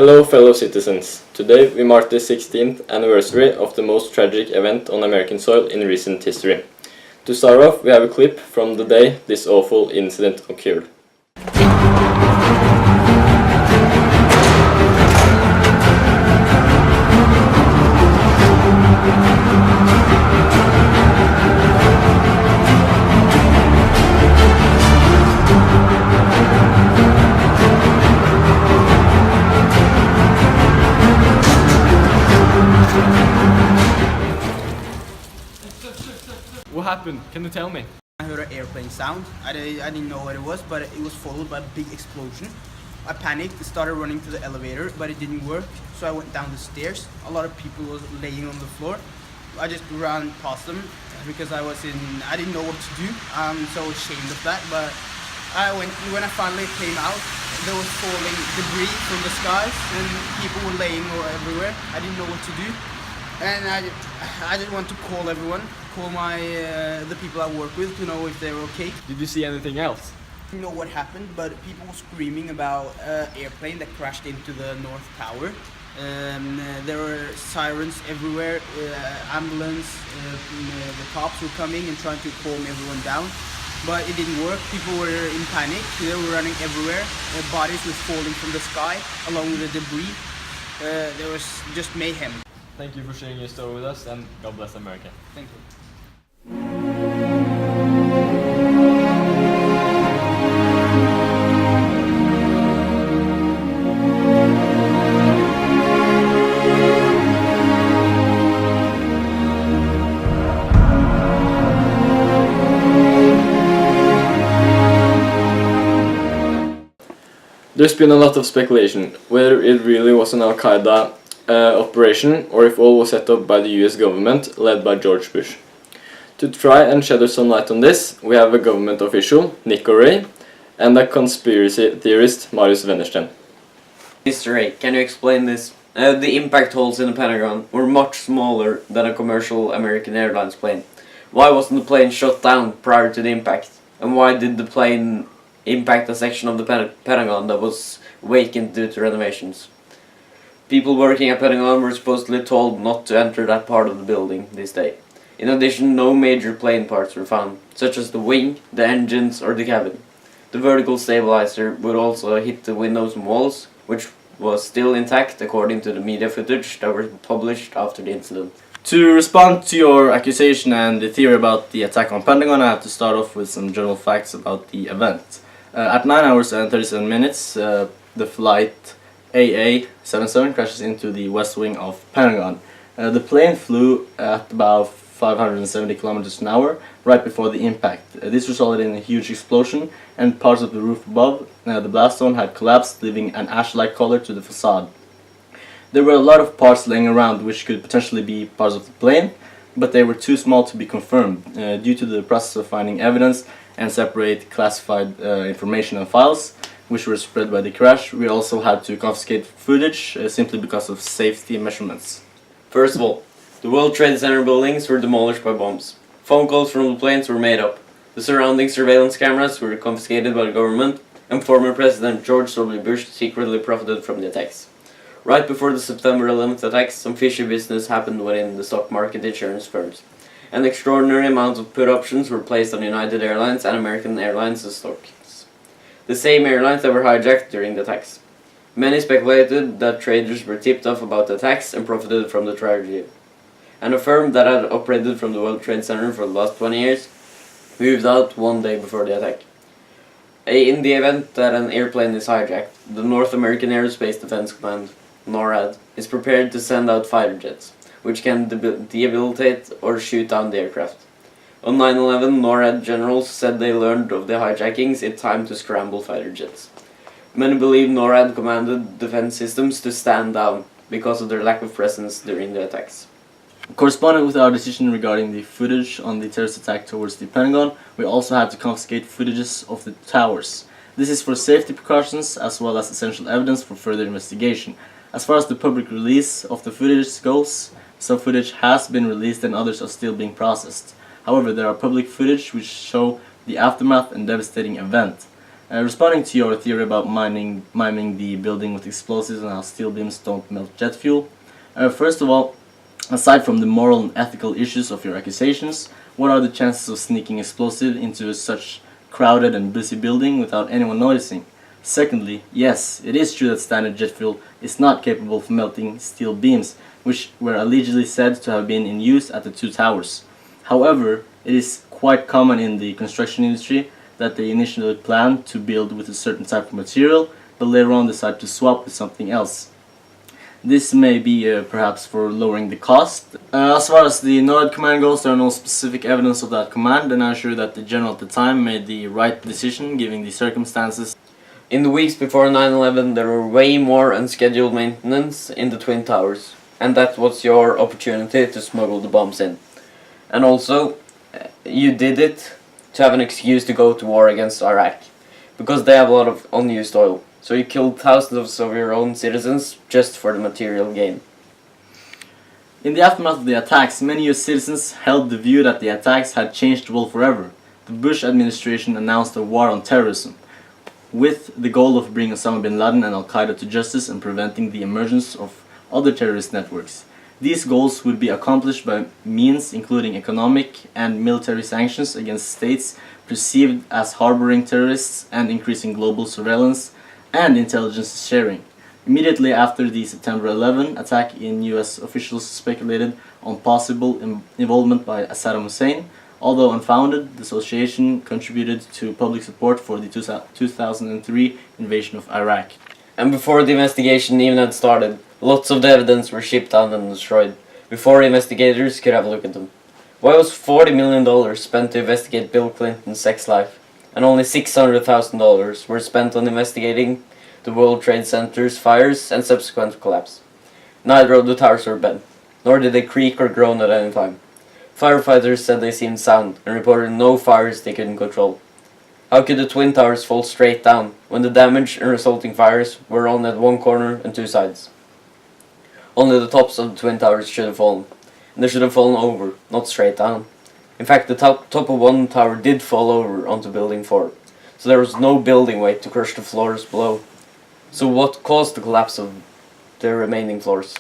Hello fellow citizens. Today we mark the 16th anniversary of the most tragic event on American soil in recent history. To start off, we have a clip from the day this awful incident occurred. What happened? Can you tell me? I heard an airplane sound. I didn't know what it was, but it was followed by a big explosion. I panicked, started running to the elevator, but it didn't work, so I went down the stairs. A lot of people was laying on the floor. I just ran past them because I didn't know what to do. I'm so ashamed of that, but when I finally came out, there was falling debris from the skies and people were laying everywhere. I didn't know what to do. And I just want to call everyone, call the people I work with to know if they're okay. Did you see anything else? I don't know what happened, but people were screaming about an airplane that crashed into the North Tower. There were sirens everywhere, ambulance, the cops were coming and trying to calm everyone down. But it didn't work. People were in panic. They were running everywhere. Bodies were falling from the sky along with the debris. There was just mayhem. Thank you for sharing your story with us, and God bless America. Thank you. There's been a lot of speculation whether it really was an Al-Qaeda operation or if all was set up by the US government led by George Bush. To try and shed some light on this, we have a government official, Nick O'Reilly, and a conspiracy theorist, Marius Wennersten. Mr. Ray, can you explain this? The impact holes in the Pentagon were much smaller than a commercial American Airlines plane. Why wasn't the plane shut down prior to the impact? And why did the plane impact a section of the Pentagon that was vacant due to renovations? People working at Pentagon were supposedly told not to enter that part of the building this day. In addition, no major plane parts were found, such as the wing, the engines, or the cabin. The vertical stabilizer would also hit the windows and walls, which was still intact according to the media footage that was published after the incident. To respond to your accusation and the theory about the attack on Pentagon, I have to start off with some general facts about the event. At 9 hours and 37 minutes, the flight AA-77 crashes into the west wing of Pentagon. The plane flew at about 570 kilometers an hour right before the impact. This resulted in a huge explosion, and parts of the roof above the blast zone had collapsed, leaving an ash-like color to the facade. There were a lot of parts laying around which could potentially be parts of the plane, but they were too small to be confirmed. Due to the process of finding evidence and separate classified information and files, which were spread by the crash, we also had to confiscate footage simply because of safety measurements. First of all, the World Trade Center buildings were demolished by bombs. Phone calls from the planes were made up. The surrounding surveillance cameras were confiscated by the government, and former President George W. Bush secretly profited from the attacks. Right before the September 11th attacks, some fishy business happened within the stock market insurance firms. An extraordinary amount of put options were placed on United Airlines and American Airlines stocks, the same airlines that were hijacked during the attacks. Many speculated that traders were tipped off about the attacks and profited from the tragedy. And a firm that had operated from the World Trade Center for the last 20 years moved out one day before the attack. In the event that an airplane is hijacked, the North American Aerospace Defense Command, NORAD, is prepared to send out fighter jets, which can debilitate or shoot down the aircraft. On 9/11, NORAD generals said they learned of the hijackings in time to scramble fighter jets. Many believe NORAD commanded defense systems to stand down because of their lack of presence during the attacks. Corresponding with our decision regarding the footage on the terrorist attack towards the Pentagon, we also had to confiscate footages of the towers. This is for safety precautions as well as essential evidence for further investigation. As far as the public release of the footage goes, some footage has been released and others are still being processed. However, there are public footage which show the aftermath and devastating event. Responding to your theory about miming the building with explosives and how steel beams don't melt jet fuel, first of all, aside from the moral and ethical issues of your accusations, what are the chances of sneaking explosive into such crowded and busy building without anyone noticing? Secondly, yes, it is true that standard jet fuel is not capable of melting steel beams, which were allegedly said to have been in use at the two towers. However, it is quite common in the construction industry that they initially plan to build with a certain type of material, but later on decide to swap with something else. This may be perhaps for lowering the cost. As far as the NORAD command goes, there are no specific evidence of that command, and I'm sure that the general at the time made the right decision given the circumstances. In the weeks before 9/11, there were way more unscheduled maintenance in the Twin Towers, and that was your opportunity to smuggle the bombs in. And also, you did it to have an excuse to go to war against Iraq, because they have a lot of unused oil. So you killed thousands of your own citizens just for the material gain. In the aftermath of the attacks, many US citizens held the view that the attacks had changed the world forever. The Bush administration announced a war on terrorism, with the goal of bringing Osama bin Laden and Al-Qaeda to justice and preventing the emergence of other terrorist networks. These goals would be accomplished by means including economic and military sanctions against states perceived as harboring terrorists and increasing global surveillance and intelligence sharing. Immediately after the September 11 attack, US officials speculated on possible involvement by Saddam Hussein. Although unfounded, the association contributed to public support for the 2003 invasion of Iraq. And before the investigation even had started, lots of the evidence were shipped out and destroyed, before investigators could have a look at them. Why was $40 million spent to investigate Bill Clinton's sex life, and only $600,000 were spent on investigating the World Trade Center's fires and subsequent collapse? Neither of the towers were bent, nor did they creak or groan at any time. Firefighters said they seemed sound and reported no fires they couldn't control. How could the Twin Towers fall straight down when the damage and resulting fires were only at one corner and two sides? Only the tops of the Twin Towers should have fallen, and they should have fallen over, not straight down. In fact, the top of one tower did fall over onto building 4, so there was no building weight to crush the floors below. So what caused the collapse of the remaining floors?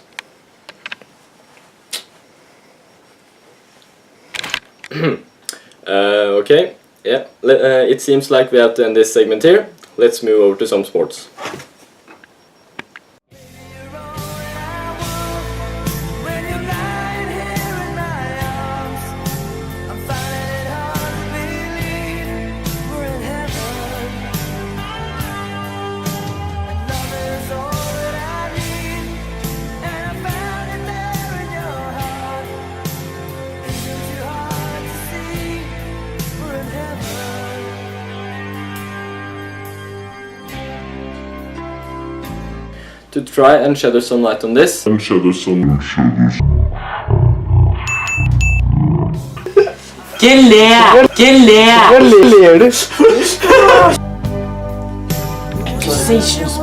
Okay, yeah, it seems like we have to end this segment here. Let's move over to some sports. To try and shed some light on this, Accusations.